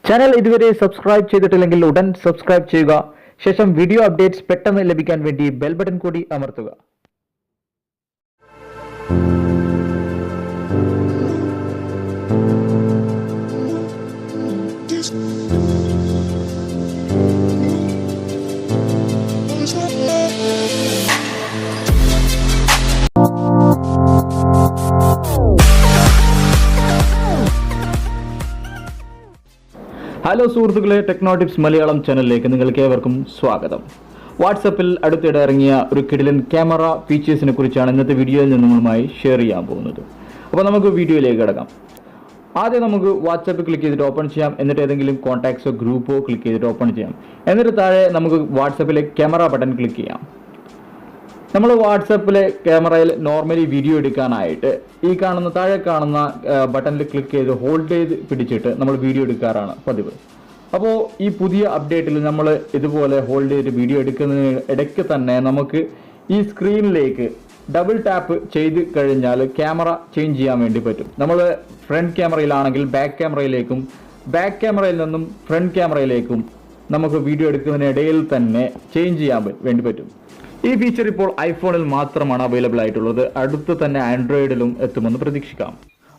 Channel ഇതുവരെ subscribe ചെയ്തിട്ടില്ലെങ്കിൽ ഉടൻ സബ്സ്ക്രൈബ് ചെയ്യുക. ശേഷം വീഡിയോ അപ്ഡേറ്റ്സ് പെട്ടെന്ന് ലഭിക്കാൻ വേണ്ടി ബെൽ ബട്ടൺ കൂടി അമർത്തുക. ഹലോ സുഹൃത്തുക്കളെ, ടെക്നോ ടിപ്സ് മലയാളം ചാനലിലേക്ക് നിങ്ങൾക്ക് ഏവർക്കും സ്വാഗതം. വാട്സപ്പിൽ അടുത്തിടെ ഇറങ്ങിയ ഒരു കിടിലൻ ക്യാമറ ഫീച്ചേഴ്സിനെ കുറിച്ചാണ് ഇന്നത്തെ വീഡിയോയിൽ നിങ്ങളുമായി ഷെയർ ചെയ്യാൻ പോകുന്നത്. അപ്പോൾ നമുക്ക് വീഡിയോയിലേക്ക് കിടക്കാം. ആദ്യം നമുക്ക് വാട്സപ്പ് ക്ലിക്ക് ചെയ്തിട്ട് ഓപ്പൺ ചെയ്യാം. എന്നിട്ട് ഏതെങ്കിലും കോൺടാക്ട്സോ ഗ്രൂപ്പോ ക്ലിക്ക് ചെയ്തിട്ട് ഓപ്പൺ ചെയ്യാം. എന്നിട്ട് താഴെ നമുക്ക് വാട്സപ്പിലെ ക്യാമറ ബട്ടൺ ക്ലിക്ക് ചെയ്യാം. നമ്മൾ വാട്സപ്പിലെ ക്യാമറയിൽ നോർമലി വീഡിയോ എടുക്കാനായിട്ട് താഴെ കാണുന്ന ബട്ടണിൽ ക്ലിക്ക് ചെയ്ത് ഹോൾഡ് ചെയ്ത് പിടിച്ചിട്ട് നമ്മൾ വീഡിയോ എടുക്കാറാണ് പതിവ്. അപ്പോൾ ഈ പുതിയ അപ്ഡേറ്റിൽ നമ്മൾ ഇതുപോലെ ഹോൾഡ് ചെയ്ത് വീഡിയോ എടുക്കുന്നതിന് ഇടയ്ക്ക് തന്നെ നമുക്ക് ഈ സ്ക്രീനിലേക്ക് ഡബിൾ ടാപ്പ് ചെയ്ത് കഴിഞ്ഞാൽ ക്യാമറ ചേഞ്ച് ചെയ്യാൻ വേണ്ടി പറ്റും. നമ്മൾ ഫ്രണ്ട് ക്യാമറയിലാണെങ്കിൽ ബാക്ക് ക്യാമറയിലേക്കും, ബാക്ക് ക്യാമറയിൽ നിന്നും ഫ്രണ്ട് ക്യാമറയിലേക്കും നമുക്ക് വീഡിയോ എടുക്കുന്നതിനിടയിൽ തന്നെ ചേഞ്ച് ചെയ്യാൻ വേണ്ടി പറ്റും. ഈ ഫീച്ചർ ഇപ്പോൾ ഐഫോണിൽ മാത്രമാണ് അവൈലബിൾ ആയിട്ടുള്ളത്. അടുത്ത് തന്നെ ആൻഡ്രോയിഡിലും എത്തുമെന്ന് പ്രതീക്ഷിക്കാം.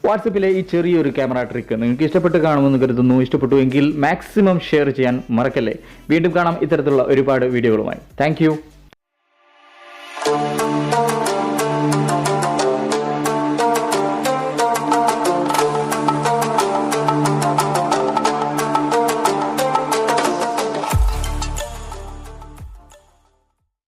വാട്സപ്പിലെ ഈ ചെറിയൊരു ക്യാമറ ട്രിക്ക് നിങ്ങൾക്ക് ഇഷ്ടപ്പെട്ട് കാണുമെന്ന് കരുതുന്നു. ഇഷ്ടപ്പെട്ടുവെങ്കിൽ മാക്സിമം ഷെയർ ചെയ്യാൻ മറക്കല്ലേ. വീണ്ടും കാണാം ഇത്തരത്തിലുള്ള ഒരുപാട് വീഡിയോകളുമായി. താങ്ക്